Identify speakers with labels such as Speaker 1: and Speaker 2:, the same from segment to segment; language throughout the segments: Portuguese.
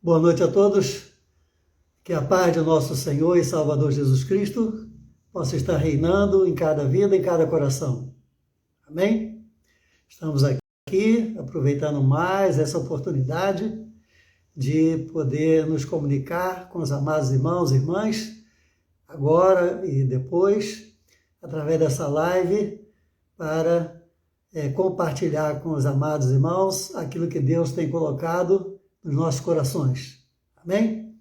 Speaker 1: Boa noite a todos, que a paz de nosso Senhor e Salvador Jesus Cristo possa estar reinando em cada vida, em cada coração. Amém? Estamos aqui aproveitando mais essa oportunidade de poder nos comunicar com os amados irmãos e irmãs, agora e depois, através dessa live, para compartilhar com os amados irmãos aquilo que Deus tem colocado nos nossos corações. Amém?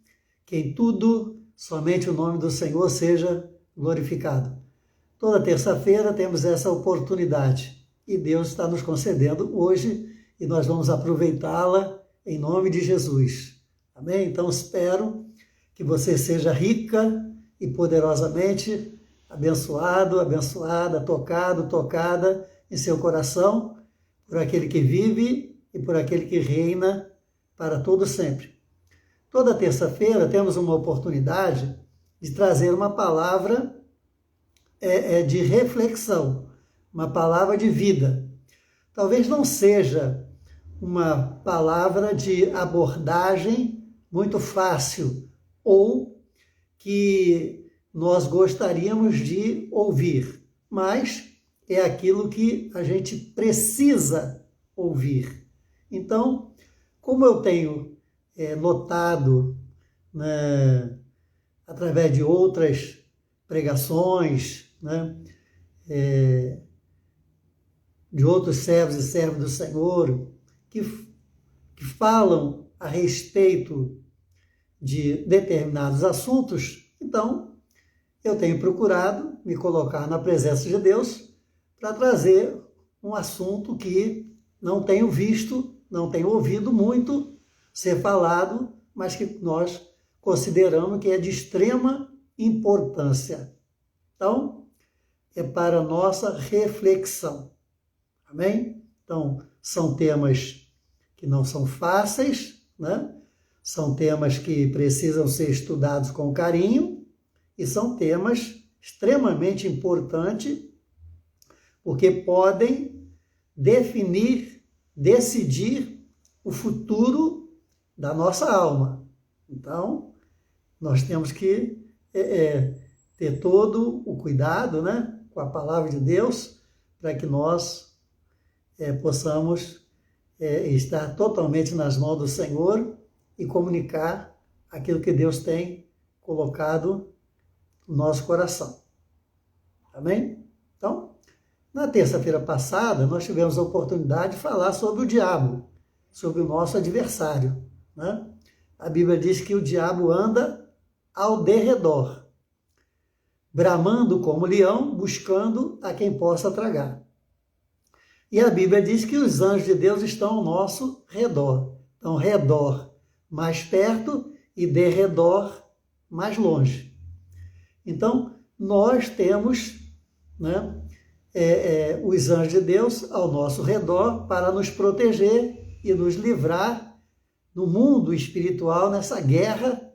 Speaker 1: Que em tudo, somente o nome do Senhor seja glorificado. Toda terça-feira temos essa oportunidade e Deus está nos concedendo hoje e nós vamos aproveitá-la em nome de Jesus. Amém? Então espero que você seja rica e poderosamente abençoado, abençoada, tocado, tocada em seu coração por aquele que vive e por aquele que reina para todo sempre. Toda terça-feira temos uma oportunidade de trazer uma palavra de reflexão, uma palavra de vida. Talvez não seja uma palavra de abordagem muito fácil ou que nós gostaríamos de ouvir, mas é aquilo que a gente precisa ouvir. Então, como eu tenho notado, né, através de outras pregações, né, de outros servos e servas do Senhor, que falam a respeito de determinados assuntos, então eu tenho procurado me colocar na presença de Deus para trazer um assunto que não tenho visto, não tenho ouvido muito ser falado, mas que nós consideramos que é de extrema importância. Então, é para nossa reflexão. Amém? Então, são temas que não são fáceis, né? São temas que precisam ser estudados com carinho e são temas extremamente importantes porque podem decidir o futuro da nossa alma. Então, nós temos que ter todo o cuidado, né, com a palavra de Deus para que nós possamos estar totalmente nas mãos do Senhor e comunicar aquilo que Deus tem colocado no nosso coração. Amém? Então, na terça-feira passada, nós tivemos a oportunidade de falar sobre o diabo, sobre o nosso adversário, né? A Bíblia diz que o diabo anda ao derredor, bramando como leão, buscando a quem possa tragar. E a Bíblia diz que os anjos de Deus estão ao nosso redor. Então, redor mais perto e derredor mais longe. Então, nós temos, né, os anjos de Deus ao nosso redor para nos proteger e nos livrar no mundo espiritual, nessa guerra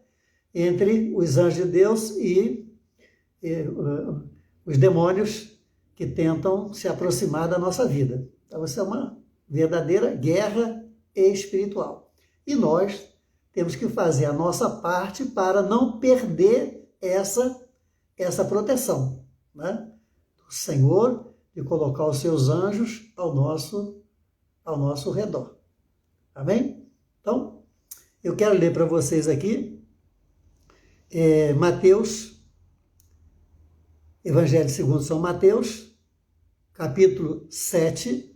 Speaker 1: entre os anjos de Deus e os demônios que tentam se aproximar da nossa vida. Então, isso é uma verdadeira guerra espiritual. E nós temos que fazer a nossa parte para não perder essa proteção, né? O Senhor de colocar os seus anjos ao nosso redor. Amém? Então, eu quero ler para vocês aqui Mateus, Evangelho segundo São Mateus, capítulo 7,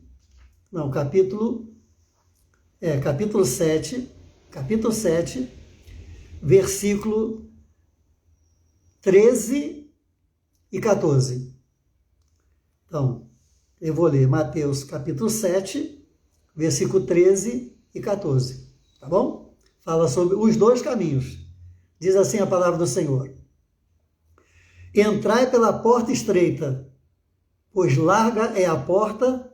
Speaker 1: versículo 13 e 14. Então, eu vou ler Mateus capítulo 7, versículo 13 e 14, tá bom? Fala sobre os dois caminhos. Diz assim a palavra do Senhor: Entrai pela porta estreita, pois larga é a porta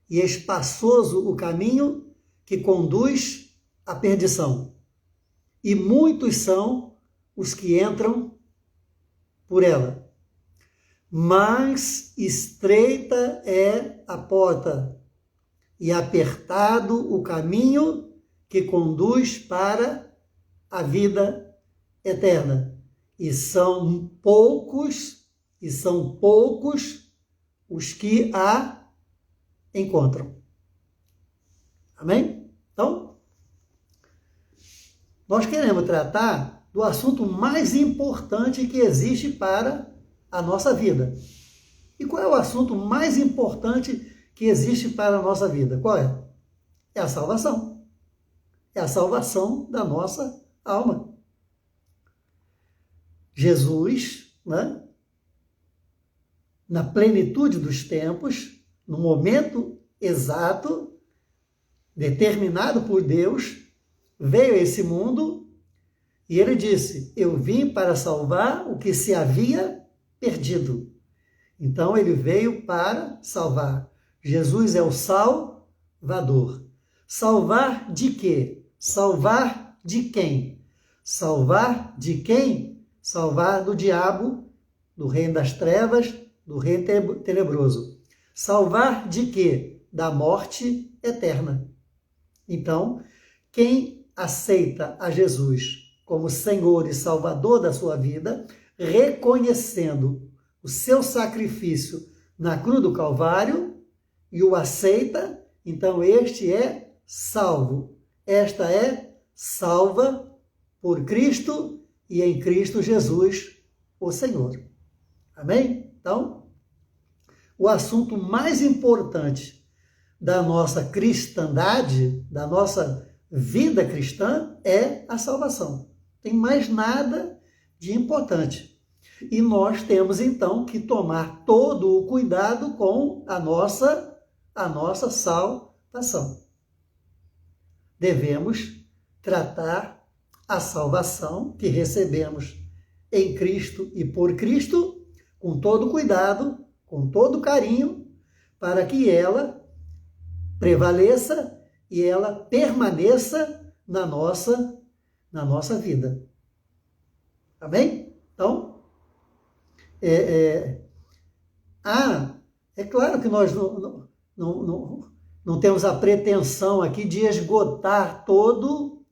Speaker 1: e espaçoso o caminho que conduz à perdição. E muitos são os que entram por ela. Mas estreita é a porta e apertado o caminho que conduz para a vida eterna. E são poucos os que a encontram. Amém? Então, nós queremos tratar do assunto mais importante que existe para a nossa vida. E qual é o assunto mais importante que existe para a nossa vida? Qual é? É a salvação. É a salvação da nossa alma. Jesus, né, na plenitude dos tempos, no momento exato, determinado por Deus, veio a esse mundo e ele disse: eu vim para salvar o que se havia perdido. Então ele veio para salvar. Jesus é o Salvador. Salvar de quê? Salvar de quem? Salvar de quem? Salvar do diabo, do reino das trevas, do reino tenebroso. Salvar de quê? Da morte eterna. Então, quem aceita a Jesus como Senhor e Salvador da sua vida, reconhecendo o seu sacrifício na cruz do Calvário e o aceita, então este é salvo. Esta é salva por Cristo e em Cristo Jesus, o Senhor. Amém? Então, o assunto mais importante da nossa cristandade, da nossa vida cristã, é a salvação. Tem mais nada de importante. E nós temos, então, que tomar todo o cuidado com a nossa salvação. Devemos tratar a salvação que recebemos em Cristo e por Cristo com todo cuidado, com todo carinho, para que ela prevaleça e ela permaneça na nossa vida. Amém? Então, é claro que nós não temos a pretensão aqui de esgotar todo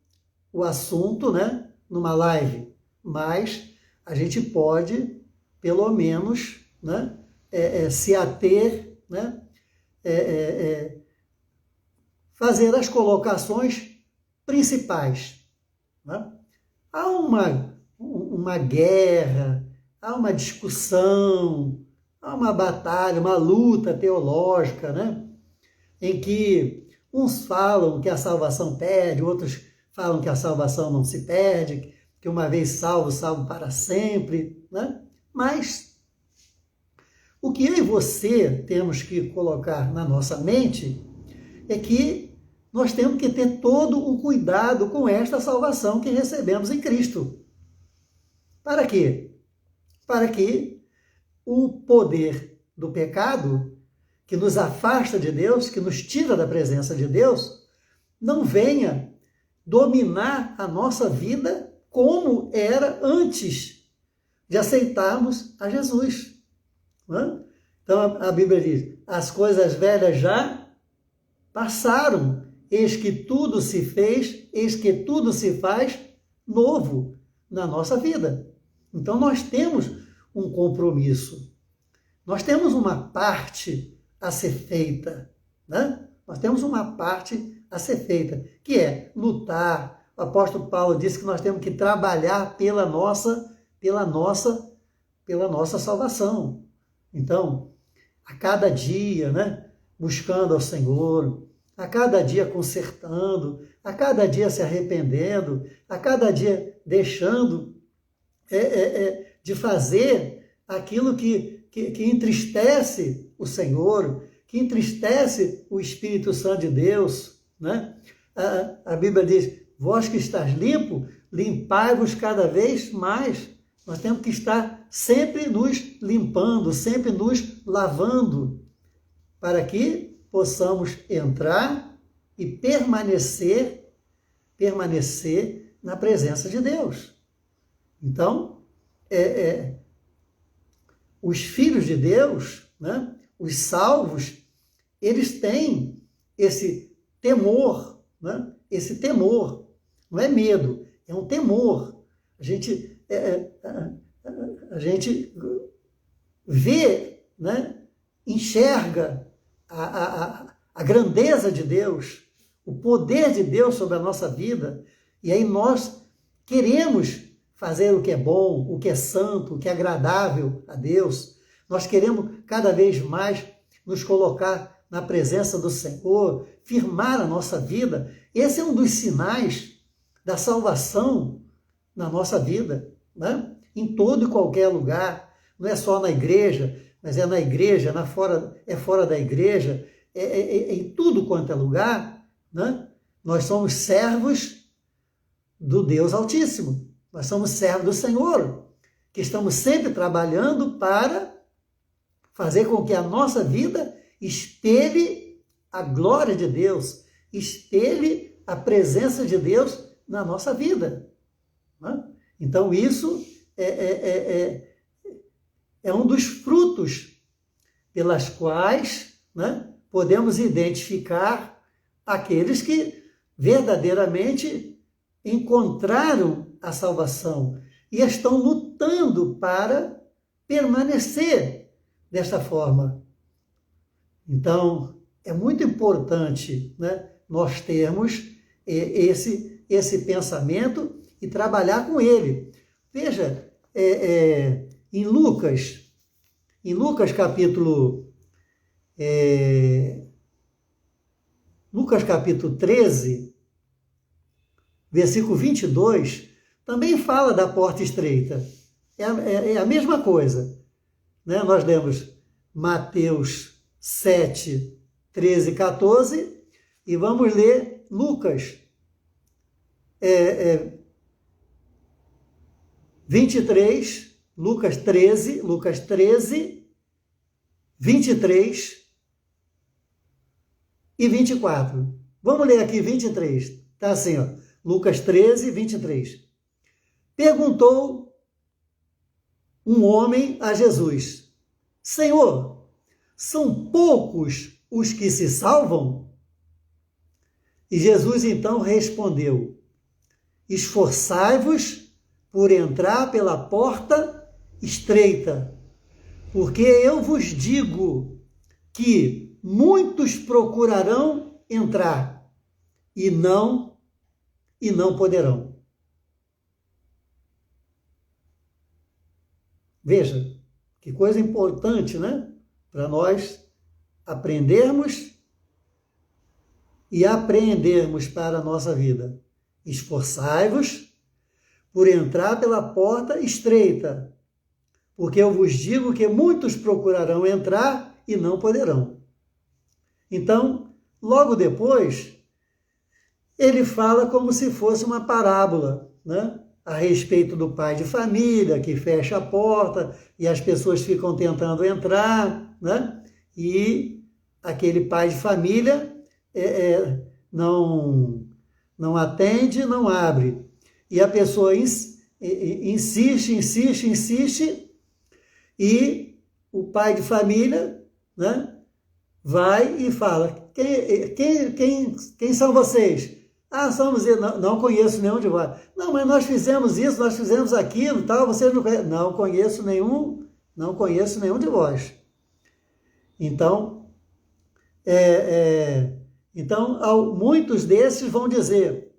Speaker 1: o assunto, né, numa live, mas a gente pode, pelo menos, né, se ater, né, fazer as colocações principais. Né? Há uma guerra, há uma discussão, há uma batalha, uma luta teológica, né? Em que uns falam que a salvação perde, outros falam que a salvação não se perde, que uma vez salvo, salvo para sempre. Né? Mas o que eu e você temos que colocar na nossa mente é que nós temos que ter todo o cuidado com esta salvação que recebemos em Cristo. Para quê? Para que o poder do pecado, que nos afasta de Deus, que nos tira da presença de Deus, não venha dominar a nossa vida como era antes de aceitarmos a Jesus. Não? Então a Bíblia diz: as coisas velhas já passaram, eis que tudo se fez, eis que tudo se faz novo na nossa vida. Então nós temos um compromisso, nós temos uma parte a ser feita, né? Nós temos uma parte a ser feita, que é lutar. O apóstolo Paulo disse que nós temos que trabalhar pela nossa salvação. Então, a cada dia, né, buscando ao Senhor, a cada dia consertando, a cada dia se arrependendo, a cada dia deixando de fazer aquilo que entristece o Senhor, que entristece o Espírito Santo de Deus. Né? A Bíblia diz: vós que estáis limpo, limpai-vos cada vez mais. Nós temos que estar sempre nos limpando, sempre nos lavando, para que possamos entrar e permanecer na presença de Deus. Então, os filhos de Deus, né, os salvos, eles têm esse temor, né, esse temor, não é medo, é um temor. A gente vê, né, enxerga a grandeza de Deus, o poder de Deus sobre a nossa vida, e aí nós queremos fazer o que é bom, o que é santo, o que é agradável a Deus. Nós queremos cada vez mais nos colocar na presença do Senhor, firmar a nossa vida. Esse é um dos sinais da salvação na nossa vida, né? Em todo e qualquer lugar, não é só na igreja, mas é na igreja, é fora da igreja, em tudo quanto é lugar, né? Nós somos servos do Deus Altíssimo, nós somos servos do Senhor, que estamos sempre trabalhando para fazer com que a nossa vida espelhe a glória de Deus, espelhe a presença de Deus na nossa vida, né? Então isso é um dos frutos pelas quais, né, podemos identificar aqueles que verdadeiramente encontraram a salvação e estão lutando para permanecer desta forma. Então, é muito importante, né, nós termos esse pensamento e trabalhar com ele. Veja, em Lucas capítulo 13, versículo 22, também fala da porta estreita. É a mesma coisa, né? Nós lemos Mateus 7, 13, 14, e vamos ler Lucas 23, Lucas 13, 23 e 24. Vamos ler aqui 23. Tá assim, ó. Lucas 13, 23. Perguntou um homem a Jesus: Senhor, são poucos os que se salvam? E Jesus então respondeu: esforçai-vos por entrar pela porta estreita, porque eu vos digo que muitos procurarão entrar e não poderão. Veja, que coisa importante, né? Para nós aprendermos e apreendermos para a nossa vida. Esforçai-vos por entrar pela porta estreita, porque eu vos digo que muitos procurarão entrar e não poderão. Então, logo depois, ele fala como se fosse uma parábola, né? A respeito do pai de família que fecha a porta e as pessoas ficam tentando entrar, né? E aquele pai de família não atende, não abre. E a pessoa insiste, e o pai de família, né, vai e fala: quem são vocês? Ah, somos eu. Não conheço nenhum de vós. Não, mas nós fizemos isso, nós fizemos aquilo, tal, vocês não conhecem. Não conheço nenhum de vós. Então, muitos desses vão dizer: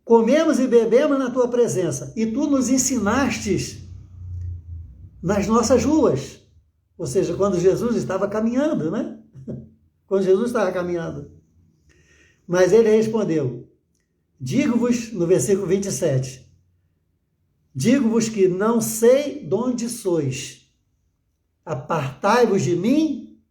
Speaker 1: comemos e bebemos na tua presença, e tu nos ensinastes nas nossas ruas. Ou seja, quando Jesus estava caminhando, né? Quando Jesus estava caminhando. Mas ele respondeu: digo-vos, no versículo 27, digo-vos que não sei de onde sois. Apartai-vos de mim,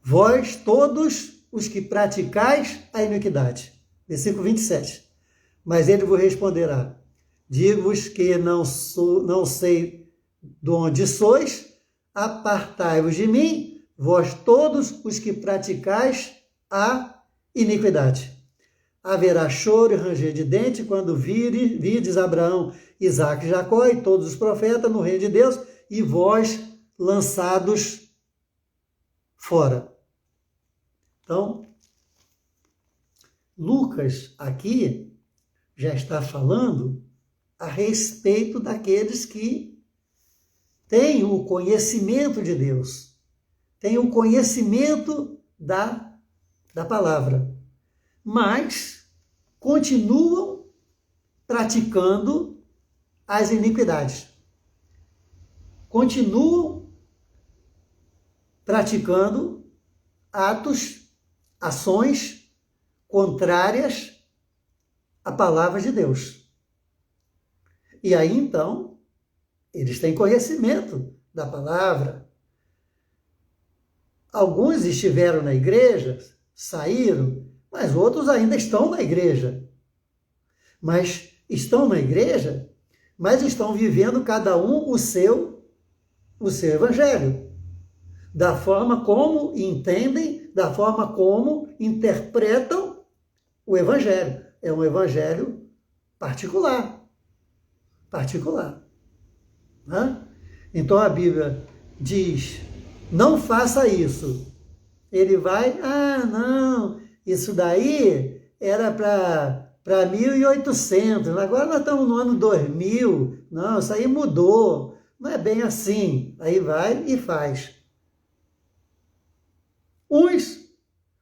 Speaker 1: vós todos os que praticais a iniquidade. Versículo 27. Mas ele vos responderá: digo-vos que não sei de onde sois, apartai-vos de mim, vós todos os que praticais a iniquidade. Haverá choro e ranger de dente quando vides Abraão, Isaque e Jacó e todos os profetas no reino de Deus, e vós lançados fora. Então, Lucas aqui já está falando a respeito daqueles que têm o conhecimento de Deus, têm o conhecimento da palavra, mas continuam praticando as iniquidades. Continuam praticando atos, ações contrárias à palavra de Deus. E aí, então, eles têm conhecimento da palavra. Alguns estiveram na igreja, saíram, mas outros ainda estão na igreja. Mas estão na igreja, mas estão vivendo cada um o seu evangelho, da forma como entendem, da forma como interpretam o evangelho. É um evangelho particular. Né? Então a Bíblia diz, não faça isso. Ele vai, não, isso daí era para 1800, agora nós estamos no ano 2000, não, isso aí mudou, não é bem assim. Aí vai e faz. Uns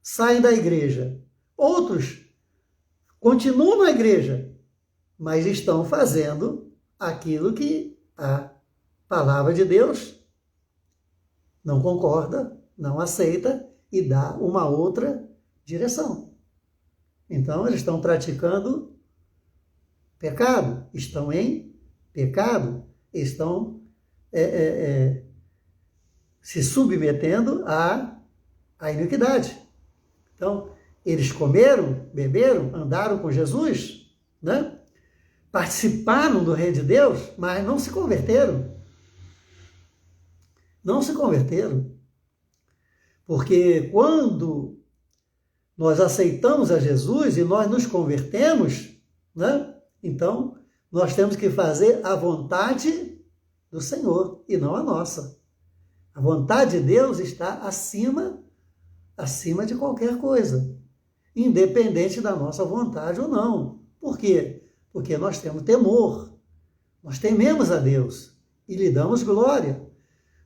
Speaker 1: saem da igreja, outros continuam na igreja, mas estão fazendo aquilo que a palavra de Deus não concorda, não aceita e dá uma outra direção. Então, eles estão praticando pecado, estão em pecado, estão se submetendo à iniquidade. Então, eles comeram, beberam, andaram com Jesus, né? Participaram do reino de Deus, mas não se converteram. Não se converteram. Porque quando nós aceitamos a Jesus e nós nos convertemos, né? Então, nós temos que fazer a vontade do Senhor e não a nossa. A vontade de Deus está acima de qualquer coisa, independente da nossa vontade ou não. Por quê? Porque nós temos temor, nós tememos a Deus e lhe damos glória.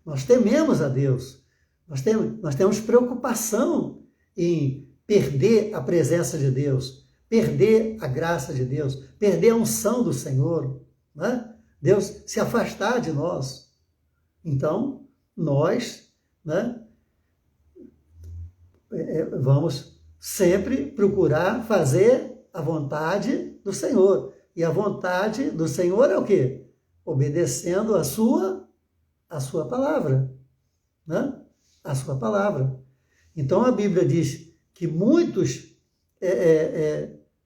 Speaker 1: Nós tememos a Deus, nós temos preocupação em perder a presença de Deus, perder a graça de Deus, perder a unção do Senhor, né? Deus se afastar de nós. Então, nós, né, vamos sempre procurar fazer a vontade do Senhor. E a vontade do Senhor é o quê? Obedecendo a sua palavra, né? A sua palavra. Então a Bíblia diz que muitos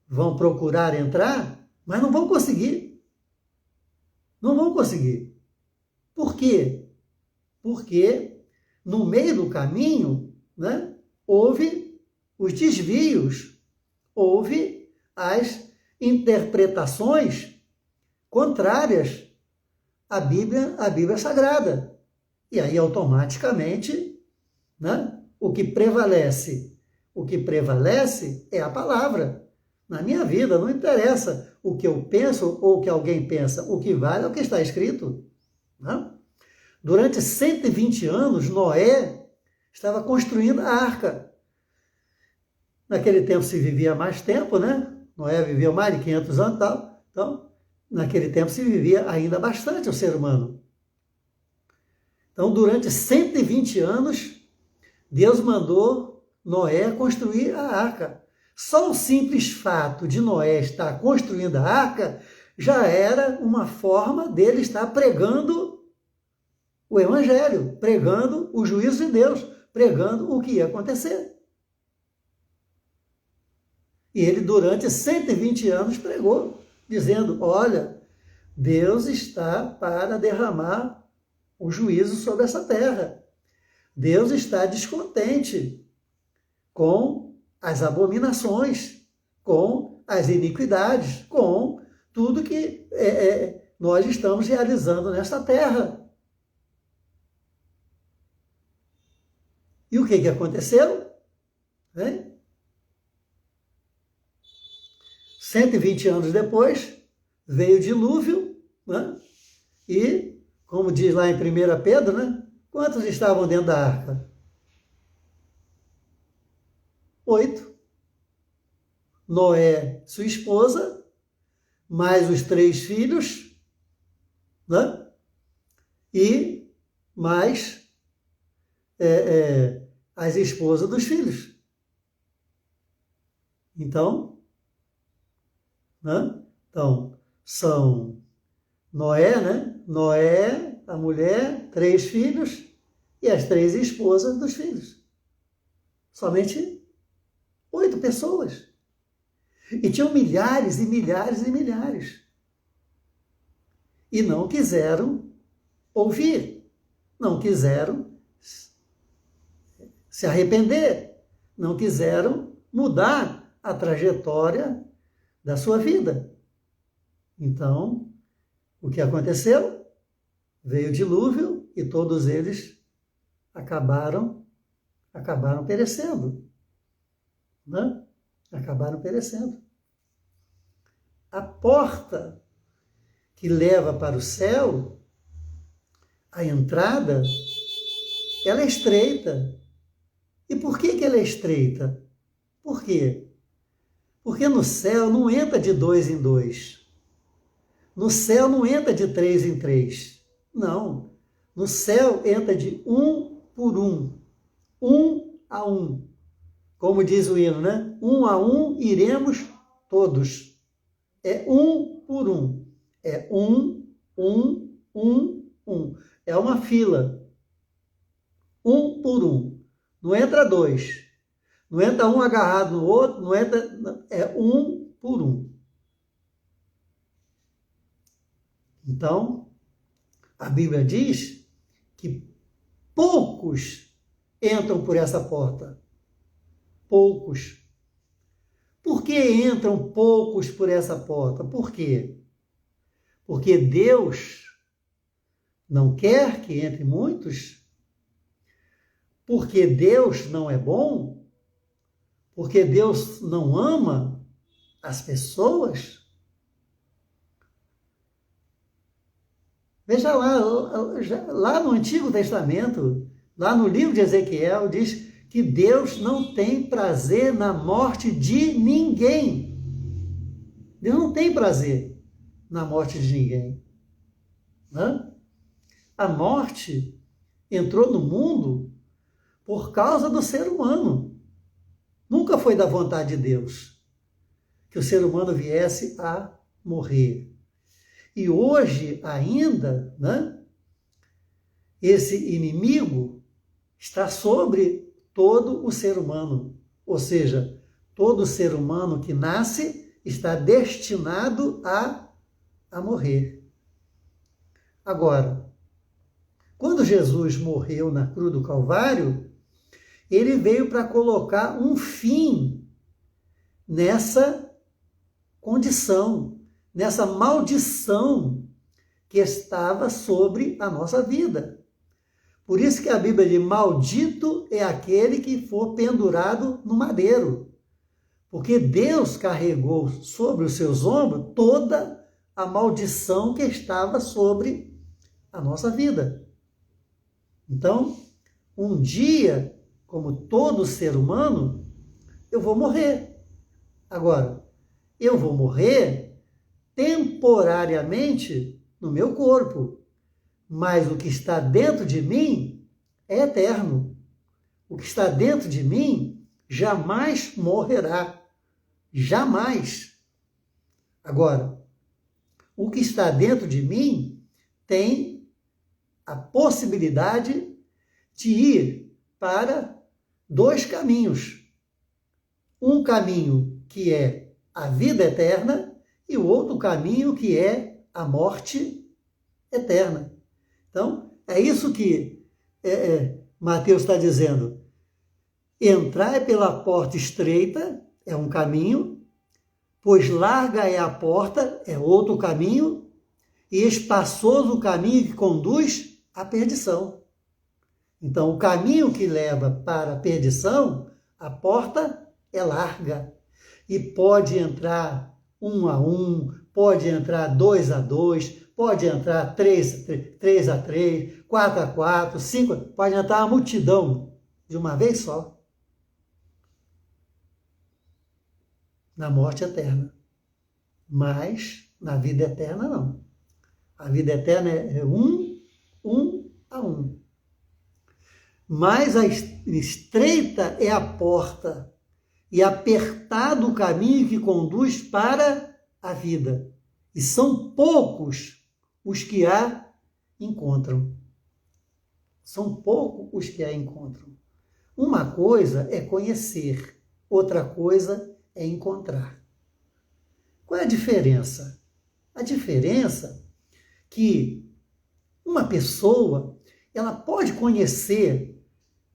Speaker 1: vão procurar entrar, mas não vão conseguir. Não vão conseguir. Por quê? Porque no meio do caminho, né, houve os desvios, houve as interpretações contrárias à Bíblia Sagrada. E aí, automaticamente, né, o que prevalece é a palavra. Na minha vida, não interessa o que eu penso ou o que alguém pensa, o que vale é o que está escrito. Né? Durante 120 anos, Noé estava construindo a arca. Naquele tempo se vivia mais tempo, né? Noé viveu mais de 500 anos e tal. Então, naquele tempo se vivia ainda bastante o ser humano. Então, durante 120 anos, Deus mandou Noé construir a arca. Só o simples fato de Noé estar construindo a arca já era uma forma dele estar pregando o evangelho, pregando o juízo de Deus, pregando o que ia acontecer. E ele, durante 120 anos, pregou, dizendo, olha, Deus está para derramar o juízo sobre essa terra. Deus está descontente com as abominações, com as iniquidades, com tudo que nós estamos realizando nesta terra. E o que aconteceu? Né? 120 anos depois, veio o dilúvio, né? E, como diz lá em 1 Pedro, né? Quantos estavam dentro da arca? 8. Noé, sua esposa, mais os 3 filhos, né? E mais as esposas dos filhos. Então, né? Então, são Noé, né? Noé, a mulher, 3 filhos e as 3 esposas dos filhos. Somente 8 pessoas. E tinham milhares e milhares e milhares. E não quiseram ouvir. Não quiseram se arrepender. Não quiseram mudar a trajetória da sua vida. Então, o que aconteceu? Veio o dilúvio e todos eles acabaram perecendo. Né? Acabaram perecendo. A porta que leva para o céu, a entrada, ela é estreita. E por que ela é estreita? Por quê? Porque no céu não entra de 2 em 2. No céu não entra de 3 em 3. Não. No céu entra de 1 por 1. 1 a 1. Como diz o hino, né? 1 a 1 iremos todos. É 1 por 1. É 1, 1, 1, 1. É uma fila. 1 por 1. Não entra 2. Não entra um agarrado no outro. Não entra. É 1 por 1. Então, a Bíblia diz que poucos entram por essa porta. Poucos. Por que entram poucos por essa porta? Por quê? Porque Deus não quer que entre muitos? Porque Deus não é bom? Porque Deus não ama as pessoas? Veja lá no Antigo Testamento, lá no livro de Ezequiel, diz que Deus não tem prazer na morte de ninguém. Deus não tem prazer na morte de ninguém. Né? A morte entrou no mundo por causa do ser humano. Nunca foi da vontade de Deus que o ser humano viesse a morrer. E hoje ainda, né, esse inimigo está sobre todo o ser humano. Ou seja, todo ser humano que nasce está destinado a morrer. Agora, quando Jesus morreu na cruz do Calvário, ele veio para colocar um fim nessa condição, nessa maldição que estava sobre a nossa vida. Por isso que a Bíblia diz, maldito é aquele que for pendurado no madeiro. Porque Deus carregou sobre os seus ombros toda a maldição que estava sobre a nossa vida. Então, um dia, como todo ser humano, eu vou morrer. Agora, eu vou morrer temporariamente no meu corpo, mas o que está dentro de mim é eterno. O que está dentro de mim jamais morrerá. Jamais. Agora, o que está dentro de mim tem a possibilidade de ir para 2 caminhos. Um caminho que é a vida eterna e o outro caminho que é a morte eterna. Então, é isso que Mateus está dizendo. Entrai pela porta estreita é um caminho, pois larga é a porta, é outro caminho, e espaçoso o caminho que conduz à perdição. Então, o caminho que leva para a perdição A porta é larga e pode entrar 1 a 1, pode entrar 2 a 2, pode entrar 3 a 3, 4 a 4, 5, pode entrar uma multidão de uma vez só. Na morte eterna. Mas na vida eterna não. A vida eterna é 1 a 1. Mas a estreita é a porta e apertado o caminho que conduz para a vida. E são poucos os que a encontram. São poucos os que a encontram. Uma coisa é conhecer, outra coisa é encontrar. Qual é a diferença? A diferença é que uma pessoa, ela pode conhecer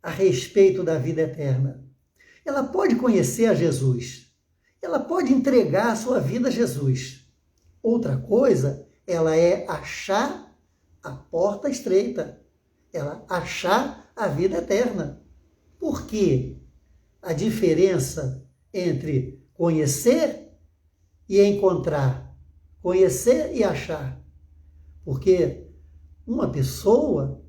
Speaker 1: a respeito da vida eterna. Ela pode conhecer a Jesus. Ela pode entregar a sua vida a Jesus. Outra coisa, ela é achar a porta estreita. Ela achar a vida eterna. Por quê? A diferença entre conhecer e encontrar. Conhecer e achar. Porque uma pessoa,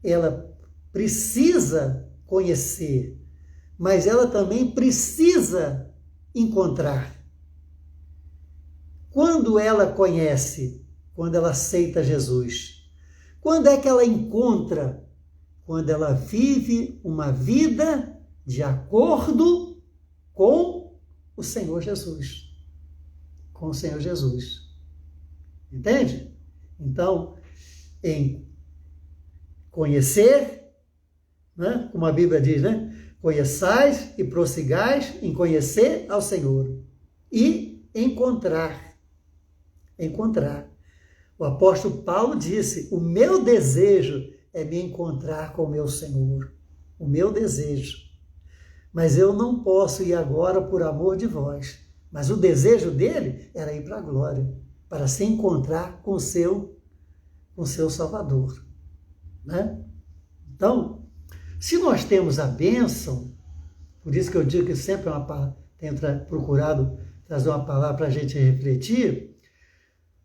Speaker 1: ela precisa conhecer, mas ela também precisa encontrar. Quando ela conhece? Quando ela aceita Jesus. Quando é que ela encontra? Quando ela vive uma vida de acordo com o Senhor Jesus. Com o Senhor Jesus. Entende? Então, em conhecer, né? Como a Bíblia diz, né? Conheçais e prossigais em conhecer ao Senhor. E encontrar. Encontrar. O apóstolo Paulo disse, o meu desejo é me encontrar com o meu Senhor. O meu desejo. Mas eu não posso ir agora por amor de vós. Mas o desejo dele era ir para a glória, para se encontrar com o seu Salvador. Né? Então, se nós temos a bênção, por isso que eu digo que sempre tenho procurado trazer uma palavra para a gente refletir,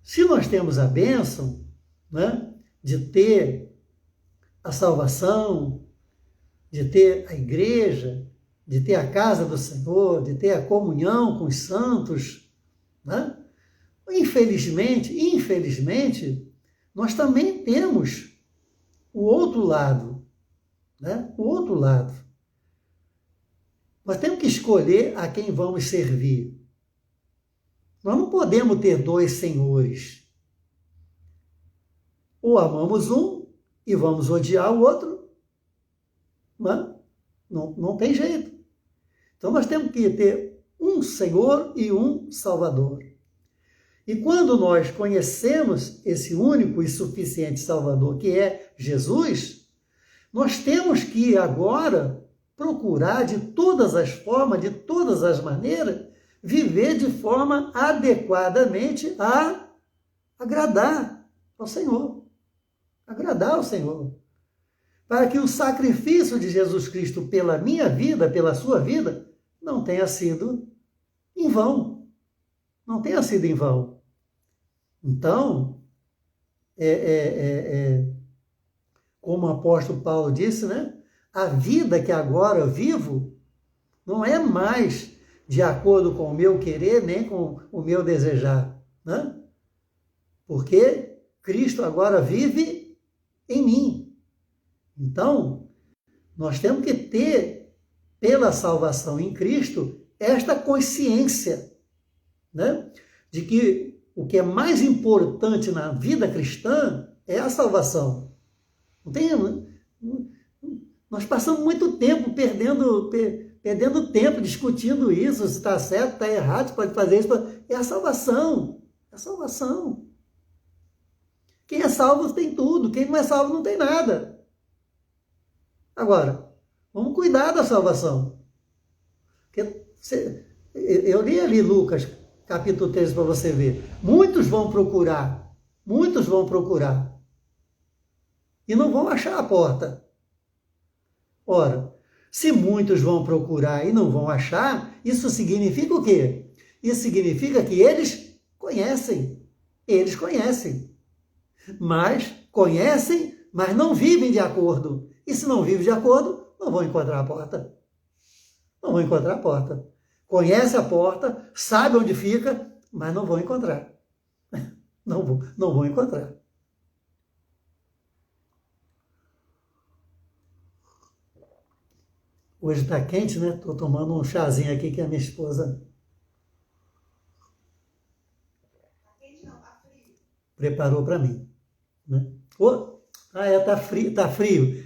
Speaker 1: se nós temos a bênção, né, de ter a salvação, de ter a igreja, de ter a casa do Senhor, de ter a comunhão com os santos, né? Infelizmente, nós também temos o outro lado, né? O outro lado. Nós temos que escolher a quem vamos servir. Nós não podemos ter dois senhores. Ou amamos um e vamos odiar o outro. Não tem jeito. Então nós temos que ter um Senhor e um Salvador. E quando nós conhecemos esse único e suficiente Salvador, que é Jesus, nós temos que agora procurar de todas as formas, de todas as maneiras, viver de forma adequadamente a agradar ao Senhor. Agradar ao Senhor. Para que o sacrifício de Jesus Cristo pela minha vida, pela sua vida, não tenha sido em vão. Não tenha sido em vão. Então, como o apóstolo Paulo disse, né? A vida que agora eu vivo não é mais de acordo com o meu querer, nem com o meu desejar, né? Porque Cristo agora vive em mim. Então, nós temos que ter, pela salvação em Cristo, esta consciência, né? De que o que é mais importante na vida cristã é a salvação. Não tem, nós passamos muito tempo perdendo tempo discutindo isso, se está certo, está errado, se pode fazer isso. É a salvação. É a salvação. Quem é salvo tem tudo, quem não é salvo não tem nada. Agora, vamos cuidar da salvação. Eu li ali Lucas, capítulo 13, para você ver. Muitos vão procurar. E não vão achar a porta. Ora, Se muitos vão procurar e não vão achar, isso significa o quê? Isso significa que eles conhecem. Eles conhecem. Mas conhecem, mas não vivem de acordo. E se não vivem de acordo, não vão encontrar a porta. Não vão encontrar a porta. Conhece a porta, sabe onde fica, mas não vão encontrar. Não vão encontrar. Hoje está quente, né? Estou tomando um chazinho aqui que a minha esposa preparou para mim. Né? Tá frio, tá frio.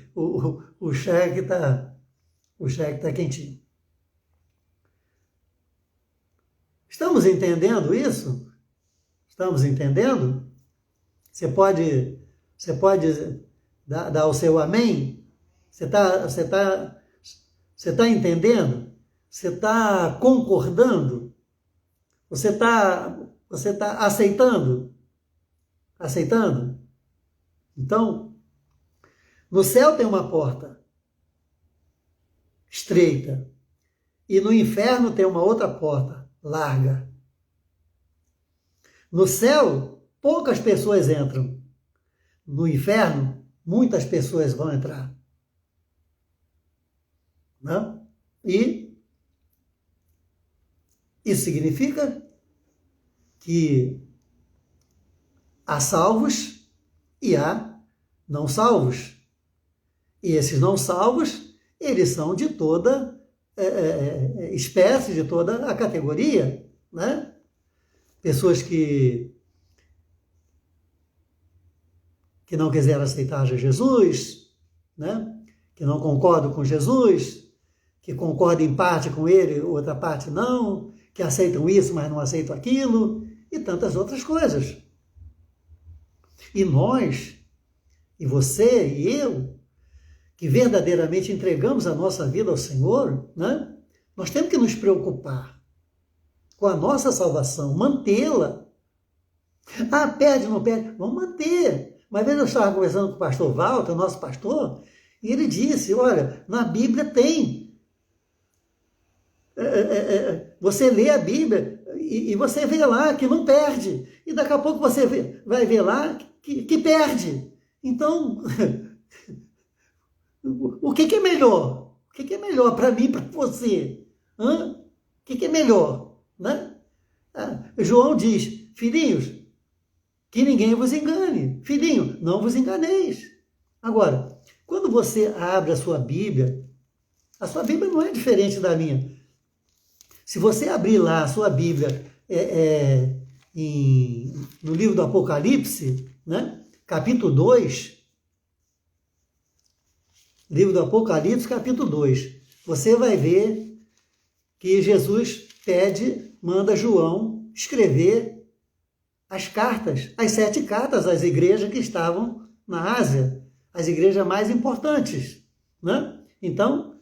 Speaker 1: O chá que tá quentinho. Estamos entendendo isso? Estamos entendendo? Você pode dar o seu amém? Você tá entendendo? Você está concordando? Você tá aceitando? Aceitando? Então, no céu tem uma porta estreita e no inferno tem uma outra porta larga. No céu, poucas pessoas entram. No inferno, muitas pessoas vão entrar. Não? E isso significa que há salvos e há não salvos. E esses não salvos, eles são de toda espécie, de toda a categoria, né? Pessoas que não quiseram aceitar Jesus, né? Que não concordam com Jesus, que concordam em parte com ele, outra parte não, que aceitam isso, mas não aceitam aquilo, e tantas outras coisas. E nós, e você e eu, que verdadeiramente entregamos a nossa vida ao Senhor, né? Nós temos que nos preocupar com a nossa salvação, mantê-la. Ah, perde, não perde? Vamos manter. Uma vez eu estava conversando com o pastor Walter, nosso pastor, e ele disse, olha, na Bíblia tem. Você lê a Bíblia e você vê lá que não perde. E daqui a pouco você vai ver lá que perde. Então, o que é melhor? O que é melhor para mim e para você? O que é melhor? Né? João diz, filhinhos, que ninguém vos engane. Filhinho, não vos enganeis. Agora, quando você abre a sua Bíblia não é diferente da minha. Se você abrir lá a sua Bíblia no livro do Apocalipse, né? Capítulo 2, livro do Apocalipse, capítulo 2, você vai ver que Jesus manda João escrever as cartas, as 7 cartas às igrejas que estavam na Ásia, as igrejas mais importantes, né? Então,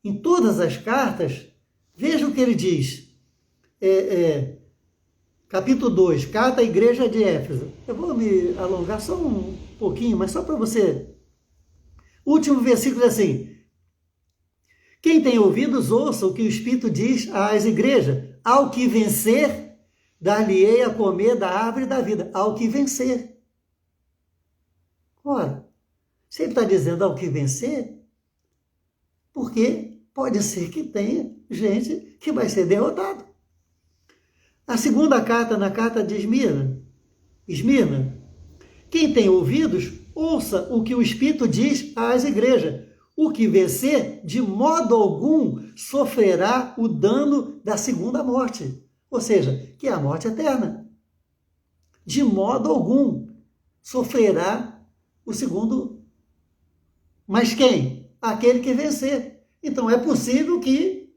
Speaker 1: em todas as cartas, veja o que ele diz. Capítulo 2, carta à igreja de Éfeso. Eu vou me alongar só um pouquinho, mas só para você. O último versículo é assim: quem tem ouvidos, ouça o que o Espírito diz às igrejas. Ao que vencer, dar-lhe-ei a comer da árvore da vida. Ao que vencer. Ora, se ele está dizendo ao que vencer, porque pode ser que tenha gente que vai ser derrotada. A segunda carta, na carta de Esmirna, quem tem ouvidos, ouça o que o Espírito diz às igrejas. O que vencer, de modo algum, sofrerá o dano da segunda morte. Ou seja, que é a morte eterna. De modo algum sofrerá o segundo. Mas quem? Aquele que vencer. Então é possível que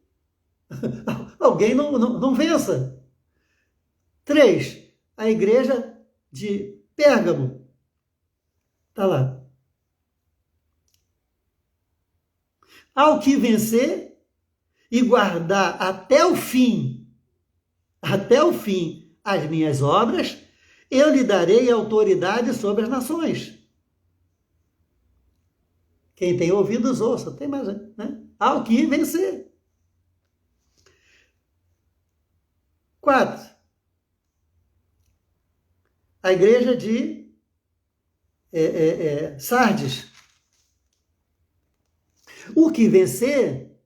Speaker 1: alguém não vença. 3. A igreja de Pérgamo. Está lá. Ao que vencer e guardar até o fim as minhas obras, eu lhe darei autoridade sobre as nações. Quem tem ouvidos, ouça. Tem mais, né? Ao que vencer. 4. A igreja de Sardes. O que vencer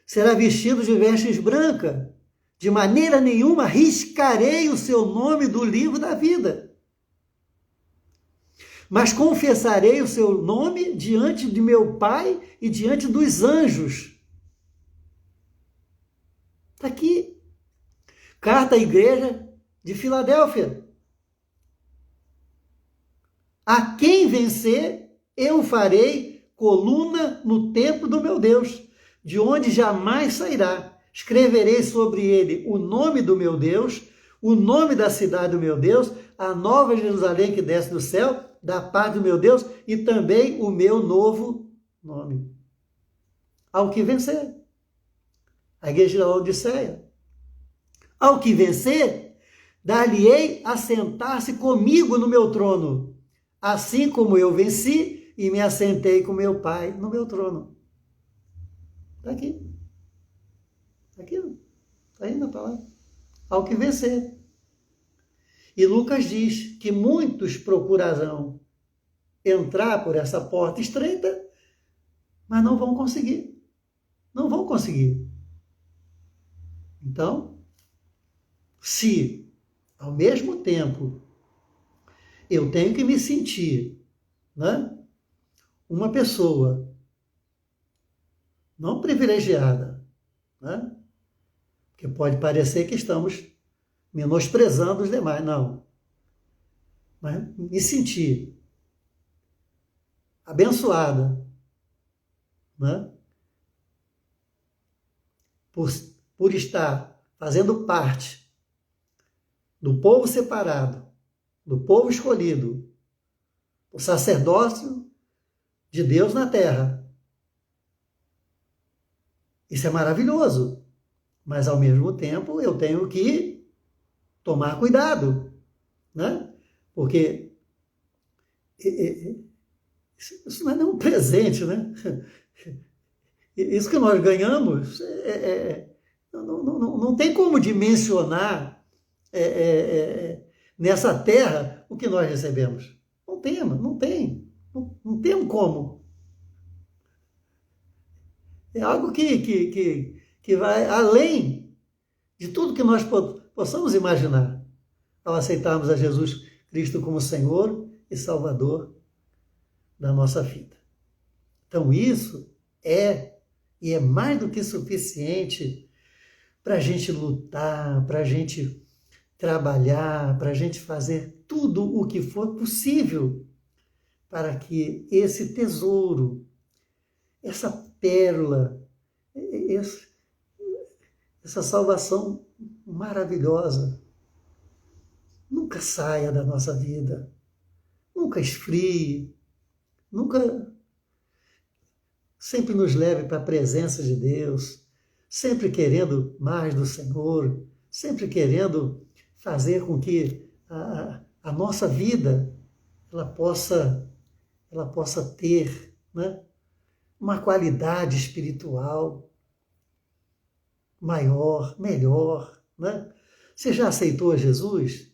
Speaker 1: será vestido de vestes brancas. De maneira nenhuma riscarei o seu nome do livro da vida. Mas confessarei o seu nome diante de meu Pai e diante dos anjos. Está aqui. Carta à igreja de Filadélfia. A quem vencer, eu farei coluna no templo do meu Deus, de onde jamais sairá. Escreverei sobre ele o nome do meu Deus, o nome da cidade do meu Deus, a nova Jerusalém que desce do céu, da parte do meu Deus, e também o meu novo nome. Ao que vencer. A igreja da Laodiceia. Ao que vencer, dar-lhe-ei a sentar-se comigo no meu trono, assim como eu venci e me assentei com meu Pai no meu trono. Está aqui. Está aqui. Está aí na palavra. Ao que vencer. E Lucas diz que muitos procurarão entrar por essa porta estreita, mas não vão conseguir. Não vão conseguir. Então, se ao mesmo tempo eu tenho que me sentir, né, uma pessoa não privilegiada, né, porque pode parecer que estamos menosprezando os demais, não. Mas me sentir abençoada, né, por estar fazendo parte do povo separado, do povo escolhido, o sacerdócio de Deus na terra. Isso é maravilhoso, mas ao mesmo tempo eu tenho que tomar cuidado, né? Porque isso não é nenhum presente, né? Isso que nós ganhamos não tem como dimensionar nessa terra o que nós recebemos. Não tem como. É algo que vai além de tudo que nós possamos imaginar ao aceitarmos a Jesus Cristo como Senhor e Salvador da nossa vida. Então isso é mais do que suficiente para a gente lutar, para a gente trabalhar, para a gente fazer tudo o que for possível para que esse tesouro, essa pérola, essa salvação maravilhosa nunca saia da nossa vida, nunca esfrie, nunca sempre nos leve para a presença de Deus, sempre querendo mais do Senhor, sempre querendo fazer com que a nossa vida ela possa ter, né, uma qualidade espiritual maior, melhor, né? Você já aceitou Jesus?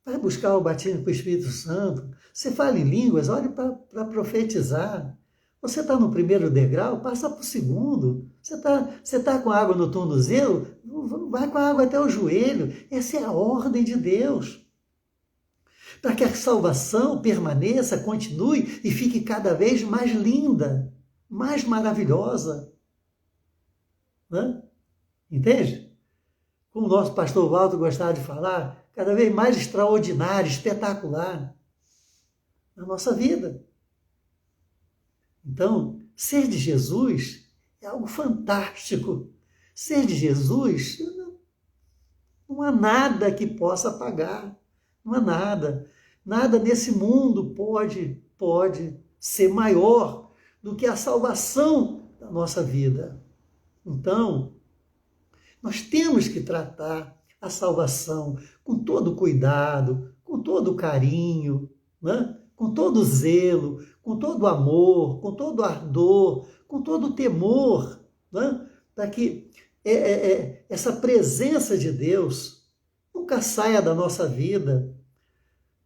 Speaker 1: Vai buscar o batismo com o Espírito Santo. Você fala em línguas, olhe para profetizar. Você está no primeiro degrau, passa para o segundo. Você tá com água no tornozelo, vai com a água até o joelho. Essa é a ordem de Deus. Para que a salvação permaneça, continue e fique cada vez mais linda, mais maravilhosa. Né? Entende? Como o nosso pastor Walter gostava de falar, cada vez mais extraordinário, espetacular na nossa vida. Então, ser de Jesus é algo fantástico. Ser de Jesus, não há nada que possa pagar. Não há nada. Nada nesse mundo pode ser maior do que a salvação da nossa vida. Então, nós temos que tratar a salvação com todo cuidado, com todo carinho, né? com todo zelo, com todo amor, com todo ardor, com todo temor, né? Para que essa presença de Deus nunca saia da nossa vida.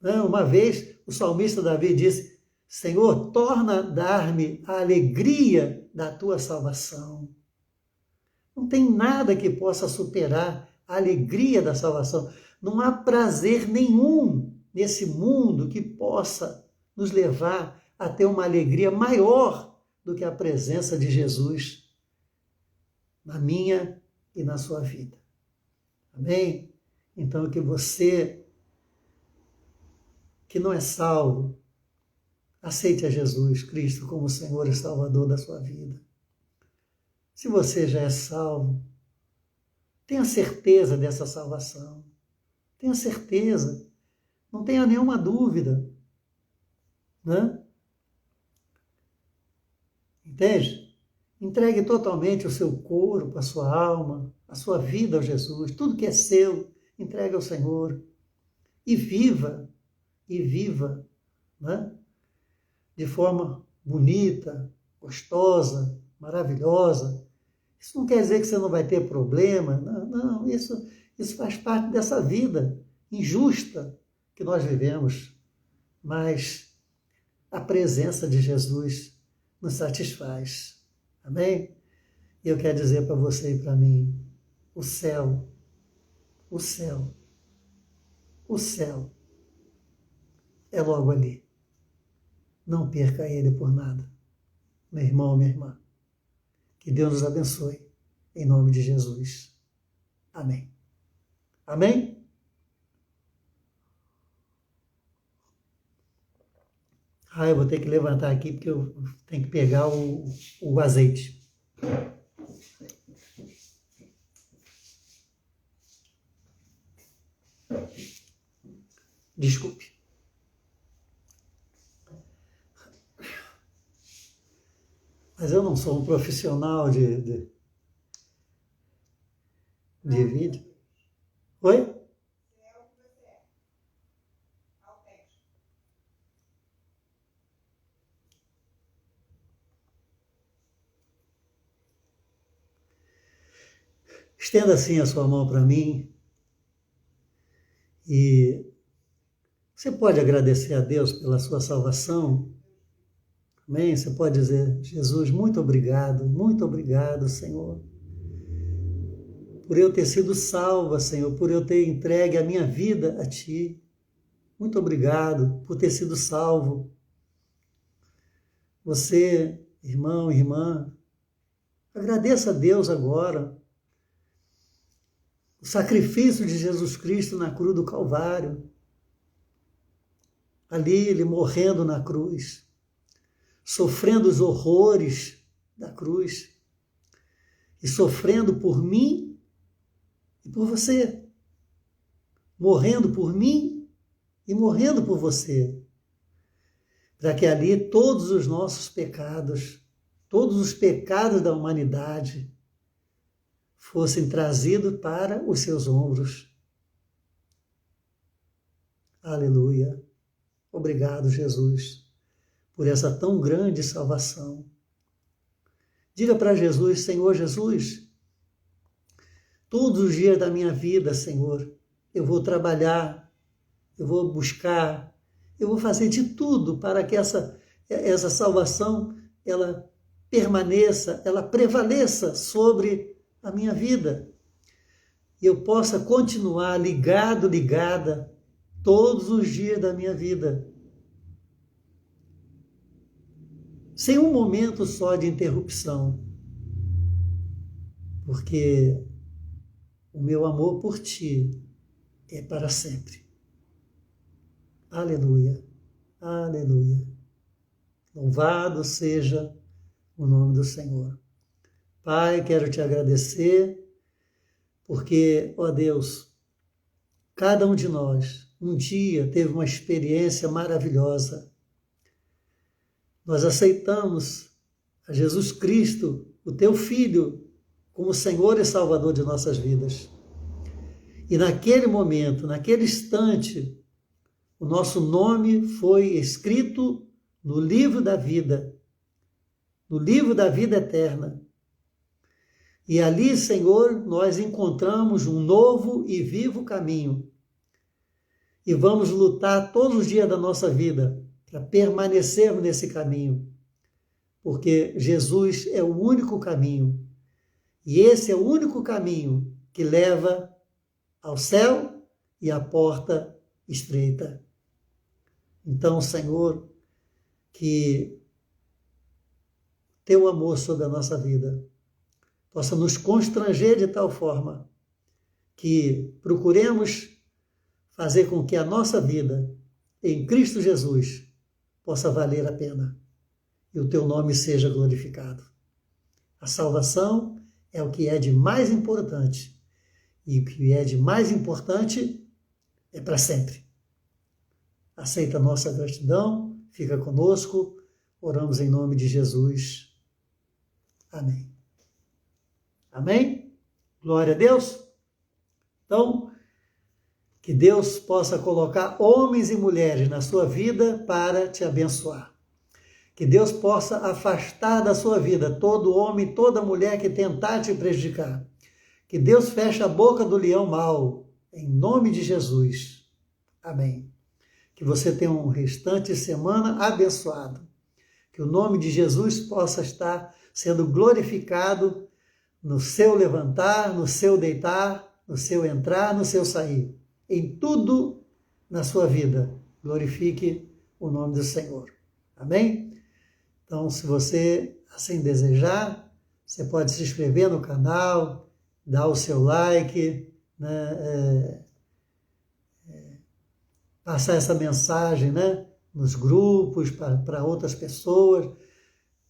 Speaker 1: Né? Uma vez o salmista Davi disse: Senhor, torna a dar-me a alegria da tua salvação. Não tem nada que possa superar a alegria da salvação. Não há prazer nenhum nesse mundo que possa nos levar a ter uma alegria maior do que a presença de Jesus na minha e na sua vida. Amém? Então, que você que não é salvo, aceite a Jesus Cristo como Senhor e Salvador da sua vida. Se você já é salvo, tenha certeza dessa salvação. Tenha certeza. Não tenha nenhuma dúvida. Né? Entende? Entregue totalmente o seu corpo, a sua alma, a sua vida a Jesus. Tudo que é seu, entregue ao Senhor. E viva, né? De forma bonita, gostosa, maravilhosa. Isso não quer dizer que você não vai ter problema. Não, isso faz parte dessa vida injusta que nós vivemos. Mas a presença de Jesus nos satisfaz. Amém? E eu quero dizer para você e para mim, o céu é logo ali. Não perca ele por nada. Meu irmão, minha irmã. Que Deus nos abençoe. Em nome de Jesus. Amém. Amém? Eu vou ter que levantar aqui porque eu tenho que pegar o azeite. Desculpe. Mas eu não sou um profissional de vídeo. Oi? Estenda assim a sua mão para mim e você pode agradecer a Deus pela sua salvação. Amém? Você pode dizer: Jesus, muito obrigado, Senhor, por eu ter sido salva, Senhor, por eu ter entregue a minha vida a Ti. Muito obrigado por ter sido salvo. Você, irmão, irmã, agradeça a Deus agora. O sacrifício de Jesus Cristo na cruz do Calvário. Ali, Ele morrendo na cruz, sofrendo os horrores da cruz e sofrendo por mim e por você. Morrendo por mim e morrendo por você. Para que ali todos os nossos pecados, todos os pecados da humanidade fossem trazidos para os seus ombros. Aleluia. Obrigado, Jesus, por essa tão grande salvação. Diga para Jesus: Senhor Jesus, todos os dias da minha vida, Senhor, eu vou trabalhar, eu vou buscar, eu vou fazer de tudo para que essa salvação, ela permaneça, ela prevaleça sobre a minha vida. E eu possa continuar ligada, todos os dias da minha vida. Sem um momento só de interrupção. Porque o meu amor por Ti é para sempre. Aleluia, aleluia. Louvado seja o nome do Senhor. Pai, quero Te agradecer, porque, ó Deus, cada um de nós, um dia, teve uma experiência maravilhosa. Nós aceitamos a Jesus Cristo, o Teu Filho, como Senhor e Salvador de nossas vidas. E naquele momento, naquele instante, o nosso nome foi escrito no livro da vida eterna. E ali, Senhor, nós encontramos um novo e vivo caminho. E vamos lutar todos os dias da nossa vida para permanecermos nesse caminho. Porque Jesus é o único caminho. E esse é o único caminho que leva ao céu e à porta estreita. Então, Senhor, que teu amor sobre a nossa vida possa nos constranger de tal forma que procuremos fazer com que a nossa vida em Cristo Jesus possa valer a pena e o teu nome seja glorificado. A salvação é o que é de mais importante, e o que é de mais importante é para sempre. Aceita a nossa gratidão, fica conosco, oramos em nome de Jesus. Amém. Amém? Glória a Deus. Então, que Deus possa colocar homens e mulheres na sua vida para te abençoar. Que Deus possa afastar da sua vida todo homem, toda mulher que tentar te prejudicar. Que Deus feche a boca do leão mau, em nome de Jesus. Amém. Que você tenha um restante de semana abençoado. Que o nome de Jesus possa estar sendo glorificado no seu levantar, no seu deitar, no seu entrar, no seu sair. Em tudo na sua vida, glorifique o nome do Senhor. Amém? Então, se você assim desejar, você pode se inscrever no canal, dar o seu like, né? Passar essa mensagem, né? Nos grupos, para outras pessoas,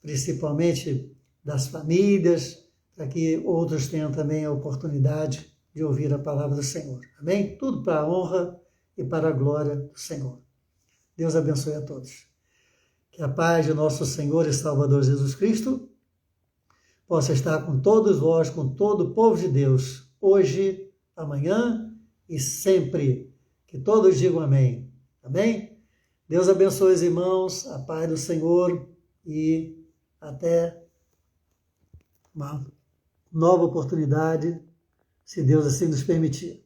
Speaker 1: principalmente das famílias, para que outros tenham também a oportunidade de ouvir a palavra do Senhor. Amém? Tudo para a honra e para a glória do Senhor. Deus abençoe a todos. Que a paz de nosso Senhor e Salvador Jesus Cristo possa estar com todos vós, com todo o povo de Deus, hoje, amanhã e sempre. Que todos digam amém. Amém? Deus abençoe os irmãos, a paz do Senhor e até uma nova oportunidade, se Deus assim nos permitir.